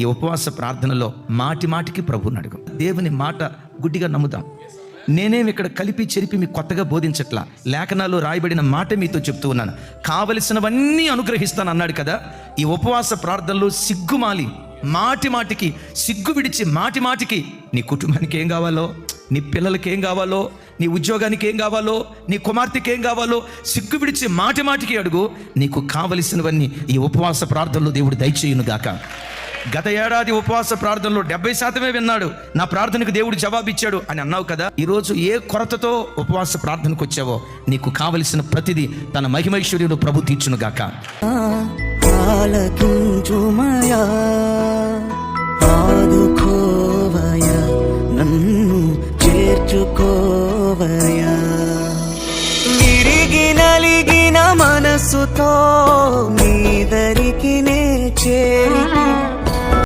ఈ ఉపవాస ప్రార్థనలో మాటి మాటికి ప్రభువుని అడుగు. దేవుని మాట గుడ్డిగా నమ్ముదాం. నేనేమి ఇక్కడ కలిపి చెరిపి మీకు కొత్తగా బోధించట్లా. లేఖనాల్లో రాయబడిన మాట మీతో చెప్తూ ఉన్నాను. కావలసినవన్నీ అనుగ్రహిస్తాను అన్నాడు కదా. ఈ ఉపవాస ప్రార్థనలో సిగ్గుమాలి మాటి మాటికి సిగ్గు విడిచి మాటి మాటికి నీ కుటుంబానికి ఏం కావాలో, నీ పిల్లలకి ఏం కావాలో, నీ ఉద్యోగానికి ఏం కావాలో, నీ కుమార్తెకి ఏం కావాలో సిగ్గు విడిచి మాటి మాటికి అడుగు. నీకు కావలసినవన్నీ ఈ ఉపవాస ప్రార్థనలో దేవుడు దయచేయునుగాక. గత ఏడాది ఉపవాస ప్రార్థనలో 70% విన్నాడు, నా ప్రార్థనకు దేవుడు జవాబిచ్చాడు అని అన్నావు కదా. ఈరోజు ఏ కొరతతో ఉపవాస ప్రార్థనకు వచ్చావో నీకు కావలసిన ప్రతిదీ తన మహిమైశ్వర్యుడు ప్రభు తీర్చునుగాక. ఆలకించుమయా, ఆదుకోవయా, నన్ను చేర్చుకోవయా. విరిగి నలిగిన మనసుతో నీ దరికి నే చేరి